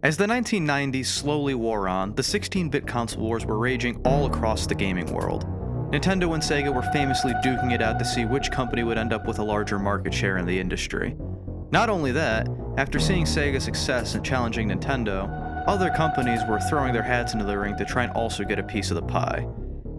As the 1990s slowly wore on, the 16-bit console wars were raging all across the gaming world. Nintendo and Sega were famously duking it out to see which company would end up with a larger market share in the industry. Not only that, after seeing Sega's success in challenging Nintendo, other companies were throwing their hats into the ring to try and also get a piece of the pie.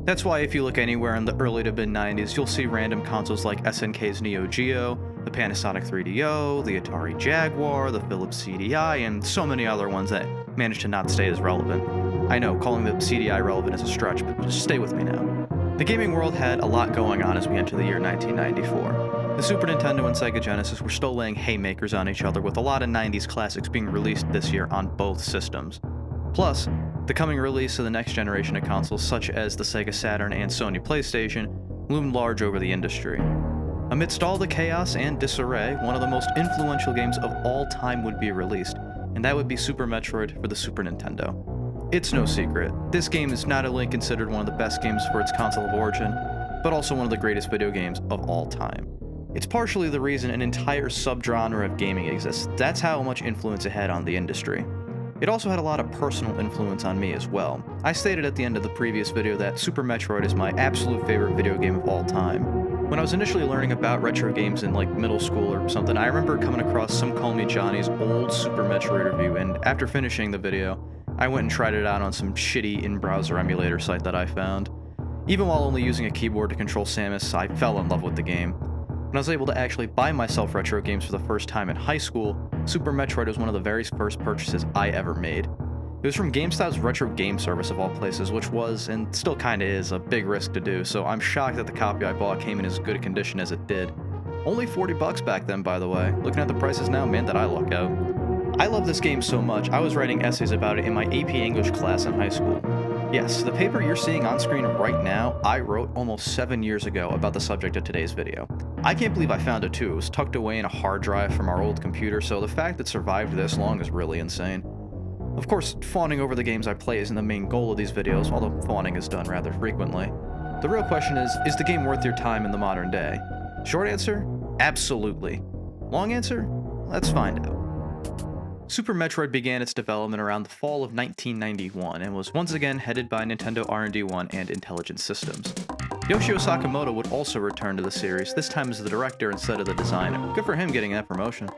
That's why if you look anywhere in the early to mid-90s, you'll see random consoles like SNK's Neo Geo, the Panasonic 3DO, the Atari Jaguar, the Philips CDI, and so many other ones that managed to not stay as relevant. I know, calling the CDI relevant is a stretch, but just stay with me now. The gaming world had a lot going on as we enter the year 1994. The Super Nintendo and Sega Genesis were still laying haymakers on each other, with a lot of 90s classics being released this year on both systems. Plus, the coming release of the next generation of consoles, such as the Sega Saturn and Sony PlayStation, loomed large over the industry. Amidst all the chaos and disarray, one of the most influential games of all time would be released, and that would be Super Metroid for the Super Nintendo. It's no secret, this game is not only considered one of the best games for its console of origin, but also one of the greatest video games of all time. It's partially the reason an entire subgenre of gaming exists. That's how much influence it had on the industry. It also had a lot of personal influence on me as well. I stated at the end of the previous video that Super Metroid is my absolute favorite video game of all time. When I was initially learning about retro games in like middle school or something, I remember coming across Some Call Me Johnny's old Super Metroid review, and after finishing the video, I went and tried it out on some shitty in-browser emulator site that I found. Even while only using a keyboard to control Samus, I fell in love with the game. When I was able to actually buy myself retro games for the first time in high school, Super Metroid was one of the very first purchases I ever made. It was from GameStop's retro game service of all places, which was, and still kinda is, a big risk to do, so I'm shocked that the copy I bought came in as good a condition as it did. Only $40 back then, by the way. Looking at the prices now, man, did I luck out. I love this game so much, I was writing essays about it in my AP English class in high school. Yes, the paper you're seeing on screen right now, I wrote almost 7 years ago about the subject of today's video. I can't believe I found it too. It was tucked away in a hard drive from our old computer, so the fact it survived this long is really insane. Of course, fawning over the games I play isn't the main goal of these videos, although fawning is done rather frequently. The real question is the game worth your time in the modern day? Short answer? Absolutely. Long answer? Let's find out. Super Metroid began its development around the fall of 1991 and was once again headed by Nintendo R&D1 and Intelligent Systems. Yoshio Sakamoto would also return to the series, this time as the director instead of the designer. Good for him getting that promotion.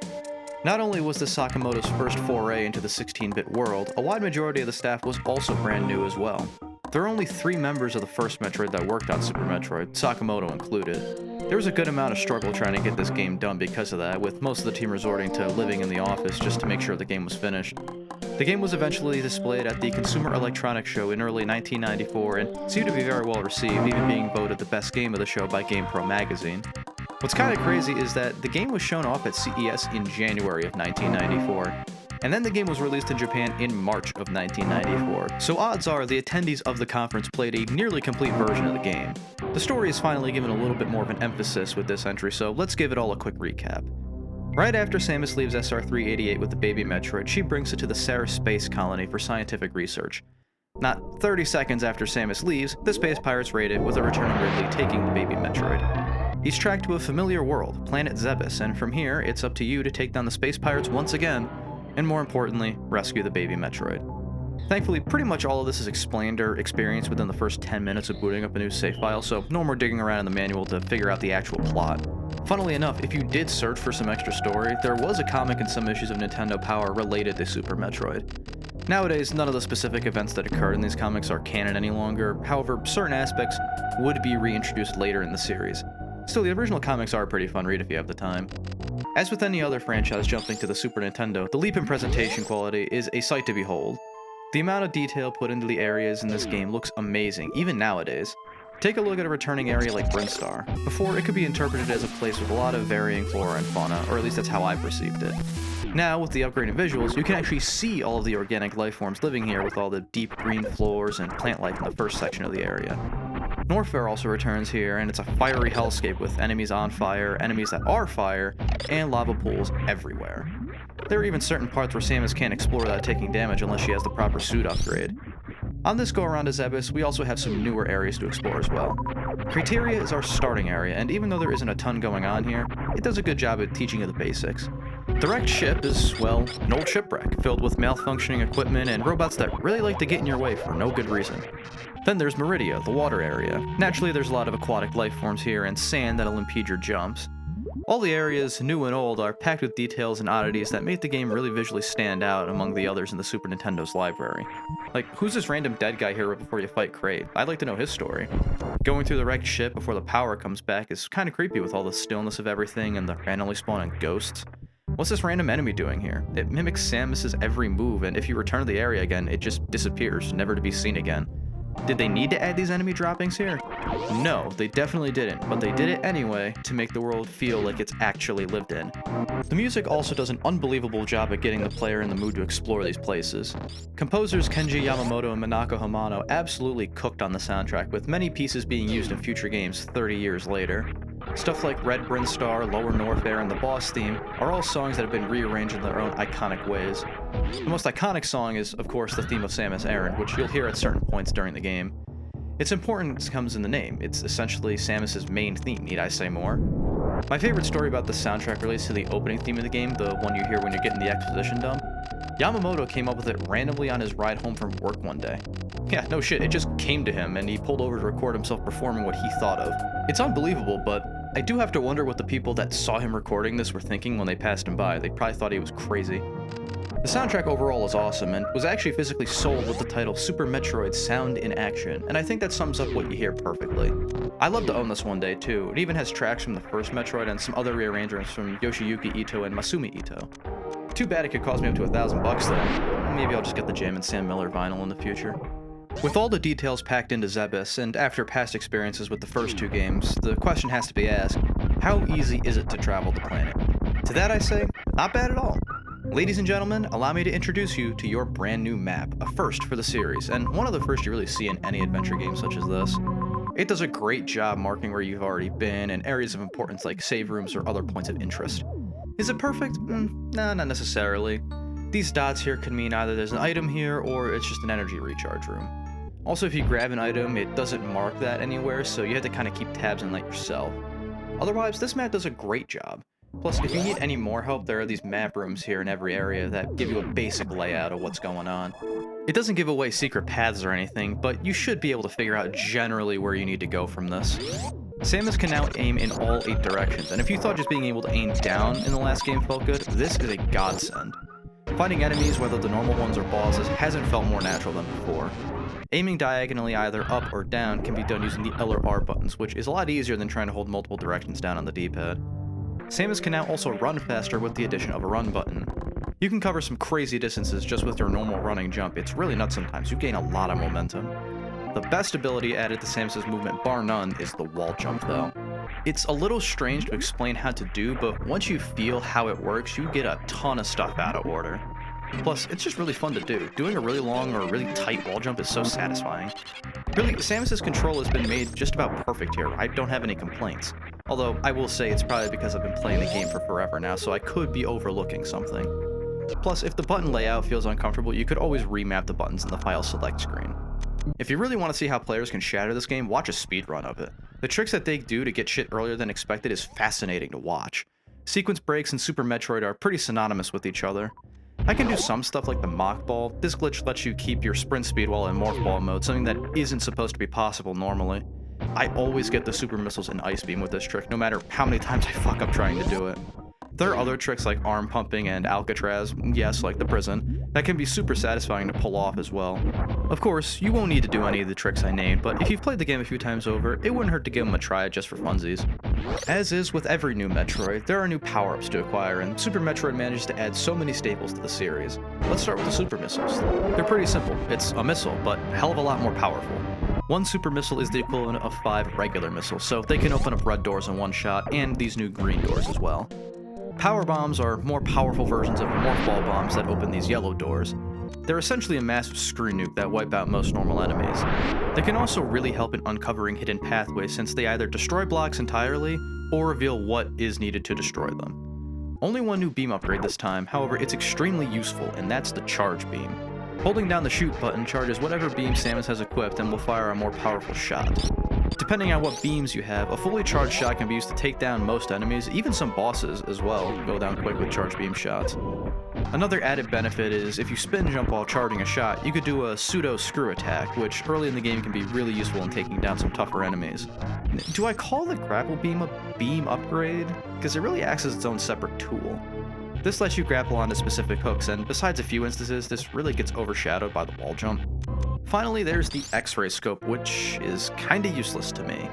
Not only was this Sakamoto's first foray into the 16-bit world, a wide majority of the staff was also brand new as well. There are only 3 members of the first Metroid that worked on Super Metroid, Sakamoto included. There was a good amount of struggle trying to get this game done because of that, with most of the team resorting to living in the office just to make sure the game was finished. The game was eventually displayed at the Consumer Electronics Show in early 1994 and seemed to be very well received, even being voted the best game of the show by GamePro magazine. What's kind of crazy is that the game was shown off at CES in January of 1994, and then the game was released in Japan in March of 1994, so odds are the attendees of the conference played a nearly complete version of the game. The story is finally given a little bit more of an emphasis with this entry, so let's give it all a quick recap. Right after Samus leaves SR-388 with the baby Metroid, she brings it to the Ceres space colony for scientific research. Not 30 seconds after Samus leaves, the space pirates raid it, with a returning Ridley taking the baby Metroid. He's tracked to a familiar world, planet Zebes, and from here, it's up to you to take down the space pirates once again, and more importantly, rescue the baby Metroid. Thankfully, pretty much all of this is explained or experienced within the first 10 minutes of booting up a new save file, so no more digging around in the manual to figure out the actual plot. Funnily enough, if you did search for some extra story, there was a comic and some issues of Nintendo Power related to Super Metroid. Nowadays, none of the specific events that occurred in these comics are canon any longer, however, certain aspects would be reintroduced later in the series. Still, the original comics are a pretty fun read if you have the time. As with any other franchise jumping to the Super Nintendo, the leap in presentation quality is a sight to behold. The amount of detail put into the areas in this game looks amazing, even nowadays. Take a look at a returning area like Brinstar. Before, it could be interpreted as a place with a lot of varying flora and fauna, or at least that's how I perceived it. Now, with the upgraded visuals, you can actually see all of the organic life forms living here with all the deep green floors and plant life in the first section of the area. Norfair also returns here, and it's a fiery hellscape with enemies on fire, enemies that are fire, and lava pools everywhere. There are even certain parts where Samus can't explore without taking damage unless she has the proper suit upgrade. On this go-around to Zebes, we also have some newer areas to explore as well. Crateria is our starting area, and even though there isn't a ton going on here, it does a good job at teaching you the basics. The wrecked ship is, well, an old shipwreck filled with malfunctioning equipment and robots that really like to get in your way for no good reason. Then there's Meridia, the water area. Naturally, there's a lot of aquatic life forms here and sand that'll impede your jumps. All the areas, new and old, are packed with details and oddities that make the game really visually stand out among the others in the Super Nintendo's library. Like, who's this random dead guy here before you fight Kraid? I'd like to know his story. Going through the wrecked ship before the power comes back is kinda creepy with all the stillness of everything and the randomly spawning ghosts. What's this random enemy doing here? It mimics Samus's every move, and if you return to the area again, it just disappears, never to be seen again. Did they need to add these enemy droppings here? No, they definitely didn't, but they did it anyway to make the world feel like it's actually lived in. The music also does an unbelievable job at getting the player in the mood to explore these places. Composers Kenji Yamamoto and Minako Hamano absolutely cooked on the soundtrack, with many pieces being used in future games 30 years later. Stuff like Red Bryn Star, Lower North Air, and the boss theme are all songs that have been rearranged in their own iconic ways. The most iconic song is, of course, the theme of Samus Aran, which you'll hear at certain points during the game. Its importance comes in the name. It's essentially Samus's main theme, need I say more? My favorite story about the soundtrack relates to the opening theme of the game, the one you hear when you're getting the exposition dump. Yamamoto came up with it randomly on his ride home from work one day. Yeah, no shit, it just came to him, and he pulled over to record himself performing what he thought of. It's unbelievable, but I do have to wonder what the people that saw him recording this were thinking when they passed him by. They probably thought he was crazy. The soundtrack overall is awesome, and was actually physically sold with the title Super Metroid Sound in Action, and I think that sums up what you hear perfectly. I'd love to own this one day too. It even has tracks from the first Metroid and some other rearrangements from Yoshiyuki Ito and Masumi Ito. Too bad it could cost me up to $1,000 though. Maybe I'll just get the Jam and Sam Miller vinyl in the future. With all the details packed into Zebes, and after past experiences with the first two games, the question has to be asked, how easy is it to travel the planet? To that I say, not bad at all. Ladies and gentlemen, allow me to introduce you to your brand new map, a first for the series, and one of the first you really see in any adventure game such as this. It does a great job marking where you've already been and areas of importance like save rooms or other points of interest. Is it perfect? Nah, not necessarily. These dots here could mean either there's an item here or it's just an energy recharge room. Also, if you grab an item, it doesn't mark that anywhere, so you have to kind of keep tabs on that yourself. Otherwise, this map does a great job. Plus, if you need any more help, there are these map rooms here in every area that give you a basic layout of what's going on. It doesn't give away secret paths or anything, but you should be able to figure out generally where you need to go from this. Samus can now aim in all 8 directions, and if you thought just being able to aim down in the last game felt good, this is a godsend. Fighting enemies, whether the normal ones or bosses, hasn't felt more natural than before. Aiming diagonally either up or down can be done using the L or R buttons, which is a lot easier than trying to hold multiple directions down on the D-pad. Samus can now also run faster with the addition of a run button. You can cover some crazy distances just with your normal running jump. It's really nuts sometimes. You gain a lot of momentum. The best ability added to Samus's movement, bar none, is the wall jump though. It's a little strange to explain how to do, but once you feel how it works, you get a ton of stuff out of order. Plus, it's just really fun to do. Doing a really long or really tight wall jump is so satisfying. Really, Samus's control has been made just about perfect here. I don't have any complaints. Although, I will say it's probably because I've been playing the game for forever now, so I could be overlooking something. Plus, if the button layout feels uncomfortable, you could always remap the buttons in the file select screen. If you really want to see how players can shatter this game, watch a speedrun of it. The tricks that they do to get shit earlier than expected is fascinating to watch. Sequence breaks and Super Metroid are pretty synonymous with each other. I can do some stuff like the Mach Ball. This glitch lets you keep your sprint speed while in Morph Ball mode, something that isn't supposed to be possible normally. I always get the Super Missiles and Ice Beam with this trick, no matter how many times I fuck up trying to do it. There are other tricks like arm pumping and Alcatraz, yes, like the prison, that can be super satisfying to pull off as well. Of course, you won't need to do any of the tricks I named, but if you've played the game a few times over, it wouldn't hurt to give them a try just for funsies. As is with every new Metroid, there are new power-ups to acquire, and Super Metroid manages to add so many staples to the series. Let's start with the Super Missiles. They're pretty simple. It's a missile, but a hell of a lot more powerful. One Super Missile is the equivalent of 5 regular missiles, so they can open up red doors in one shot, and these new green doors as well. Power Bombs are more powerful versions of the Morph Ball bombs that open these yellow doors. They're essentially a massive screw nuke that wipe out most normal enemies. They can also really help in uncovering hidden pathways since they either destroy blocks entirely, or reveal what is needed to destroy them. Only one new beam upgrade this time, however it's extremely useful, and that's the Charge Beam. Holding down the shoot button charges whatever beam Samus has equipped and will fire a more powerful shot. Depending on what beams you have, a fully charged shot can be used to take down most enemies, even some bosses as well go down quick with charged beam shots. Another added benefit is if you spin jump while charging a shot, you could do a pseudo screw attack, which early in the game can be really useful in taking down some tougher enemies. Do I call the grapple beam a beam upgrade? Because it really acts as its own separate tool. This lets you grapple onto specific hooks, and besides a few instances, this really gets overshadowed by the wall jump. Finally, there's the X-ray scope, which is kinda useless to me.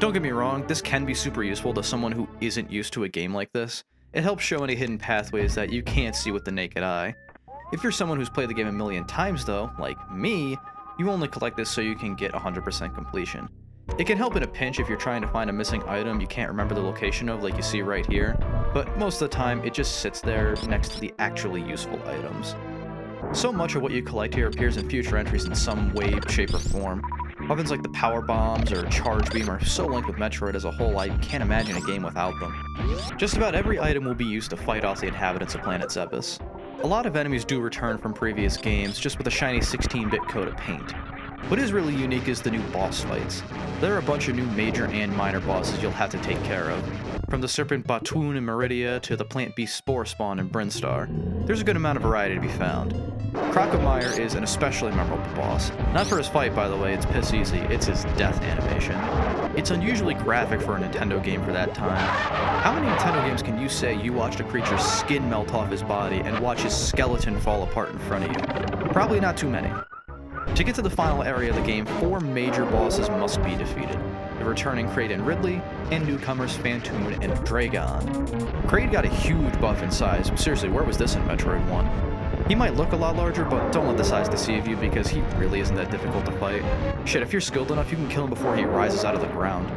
Don't get me wrong, this can be super useful to someone who isn't used to a game like this. It helps show any hidden pathways that you can't see with the naked eye. If you're someone who's played the game a million times though, like me, you only collect this so you can get 100% completion. It can help in a pinch if you're trying to find a missing item you can't remember the location of, like you see right here, but most of the time it just sits there next to the actually useful items. So much of what you collect here appears in future entries in some way, shape, or form. Weapons like the power bombs or charge beam are so linked with Metroid as a whole I can't imagine a game without them. Just about every item will be used to fight off the inhabitants of Planet Zebes. A lot of enemies do return from previous games, just with a shiny 16-bit coat of paint. What is really unique is the new boss fights. There are a bunch of new major and minor bosses you'll have to take care of. From the Serpent Batoon in Meridia to the Plant Beast Spore Spawn in Brinstar, there's a good amount of variety to be found. Crocomire is an especially memorable boss. Not for his fight, by the way, it's piss easy, it's his death animation. It's unusually graphic for a Nintendo game for that time. How many Nintendo games can you say you watched a creature's skin melt off his body and watch his skeleton fall apart in front of you? Probably not too many. To get to the final area of the game, 4 major bosses must be defeated. The returning Kraid and Ridley, and newcomers Phantoon and Dragon. Kraid got a huge buff in size. Seriously, where was this in Metroid 1? He might look a lot larger, but don't let the size deceive you because he really isn't that difficult to fight. Shit, if you're skilled enough, you can kill him before he rises out of the ground.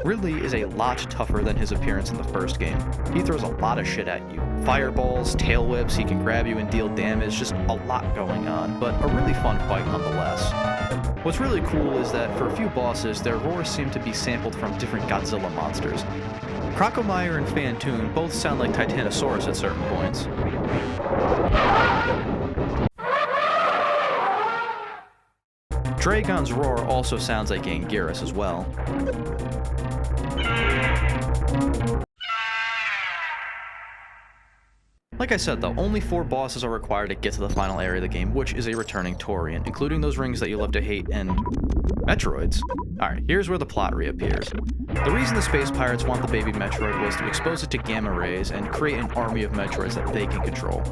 Ridley is a lot tougher than his appearance in the first game. He throws a lot of shit at you. Fireballs, tail whips, he can grab you and deal damage, just a lot going on, but a really fun fight nonetheless. What's really cool is that for a few bosses, their roars seem to be sampled from different Godzilla monsters. Crocomire and Phantoon both sound like Titanosaurus at certain points. Dragon's roar also sounds like Anguirus as well. Like I said though, only 4 bosses are required to get to the final area of the game, which is a returning Torian, including those rings that you love to hate and Metroids. Alright, here's where the plot reappears. The reason the space pirates want the baby Metroid was to expose it to gamma rays and create an army of Metroids that they can control.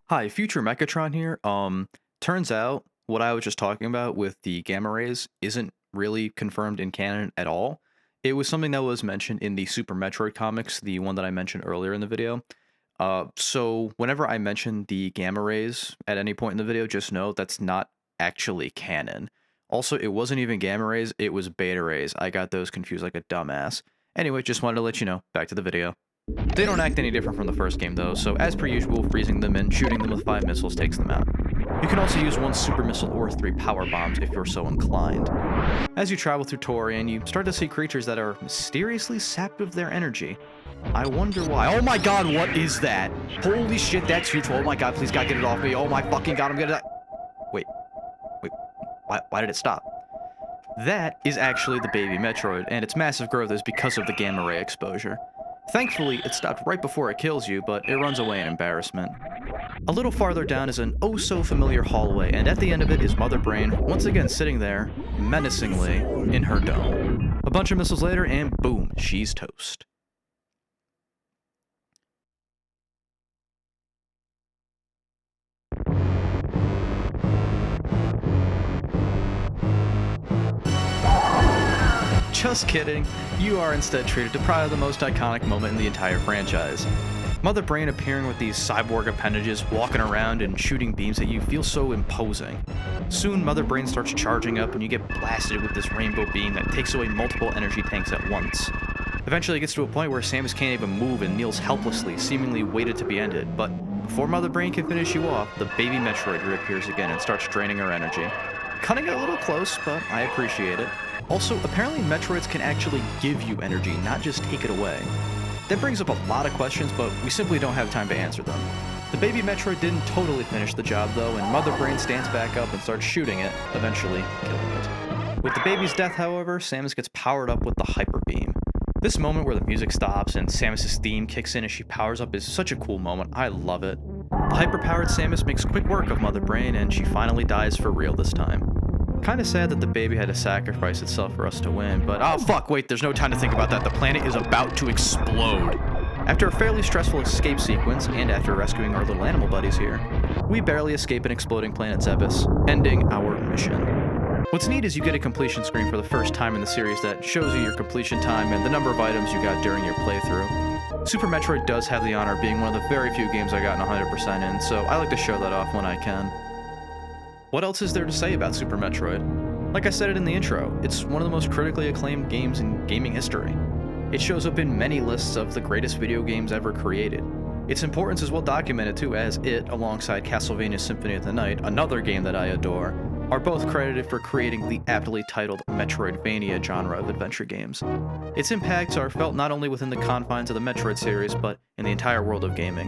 Hi, Future Mechatron here. Turns out what I was just talking about with the gamma rays isn't really confirmed in canon at all. It was something that was mentioned in the Super Metroid comics, the one that I mentioned earlier in the video. So whenever I mention the gamma rays at any point in the video, just know that's not actually canon. Also, it wasn't even gamma rays, it was beta rays. I got those confused like a dumbass. Anyway, just wanted to let you know, back to the video. They don't act any different from the first game though, so as per usual, freezing them and shooting them with 5 missiles takes them out. You can also use 1 super missile or 3 power bombs if you're so inclined. As you travel through Torian, you start to see creatures that are mysteriously sapped of their energy. I wonder why. Oh my god, what is that? Holy shit, that's huge. Oh my god, please god, get it off me. Oh my fucking god, I'm gonna die. Wait, why did it stop? That is actually the baby Metroid, and its massive growth is because of the gamma ray exposure. Thankfully, it stopped right before it kills you, but it runs away in embarrassment. A little farther down is an oh-so-familiar hallway, and at the end of it is Mother Brain, once again sitting there, menacingly, in her dome. A bunch of missiles later, and boom, she's toast. Just kidding, you are instead treated to probably the most iconic moment in the entire franchise. Mother Brain appearing with these cyborg appendages, walking around and shooting beams at you feels so imposing. Soon, Mother Brain starts charging up and you get blasted with this rainbow beam that takes away multiple energy tanks at once. Eventually it gets to a point where Samus can't even move and kneels helplessly, seemingly weighted to be ended, but before Mother Brain can finish you off, the baby Metroid reappears again and starts draining her energy. Cutting it a little close, but I appreciate it. Also, apparently Metroids can actually give you energy, not just take it away. That brings up a lot of questions, but we simply don't have time to answer them. The baby Metroid didn't totally finish the job though, and Mother Brain stands back up and starts shooting it, eventually killing it. With the baby's death, however, Samus gets powered up with the Hyper Beam. This moment where the music stops and Samus' theme kicks in as she powers up is such a cool moment. I love it. The hyper-powered Samus makes quick work of Mother Brain, and she finally dies for real this time. Kinda sad that the baby had to sacrifice itself for us to win, but oh fuck, wait, there's no time to think about that. The planet is about to explode. After a fairly stressful escape sequence, and after rescuing our little animal buddies here, we barely escape an exploding planet Zebes, ending our mission. What's neat is you get a completion screen for the first time in the series that shows you your completion time and the number of items you got during your playthrough. Super Metroid does have the honor of being one of the very few games I gotten 100% in, so I like to show that off when I can. What else is there to say about Super Metroid? Like I said it in the intro, it's one of the most critically acclaimed games in gaming history. It shows up in many lists of the greatest video games ever created. Its importance is well documented too, as it, alongside Castlevania Symphony of the Night, another game that I adore, are both credited for creating the aptly titled Metroidvania genre of adventure games. Its impacts are felt not only within the confines of the Metroid series, but in the entire world of gaming.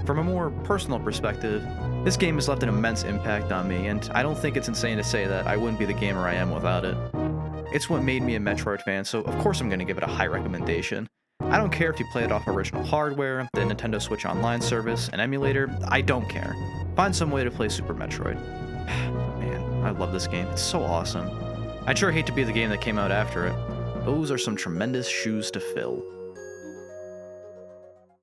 From a more personal perspective, this game has left an immense impact on me, and I don't think it's insane to say that I wouldn't be the gamer I am without it. It's what made me a Metroid fan, so of course I'm going to give it a high recommendation. I don't care if you play it off original hardware, the Nintendo Switch Online service, an emulator, I don't care. Find some way to play Super Metroid. Man, I love this game, it's so awesome. I'd sure hate to be the game that came out after it. Those are some tremendous shoes to fill.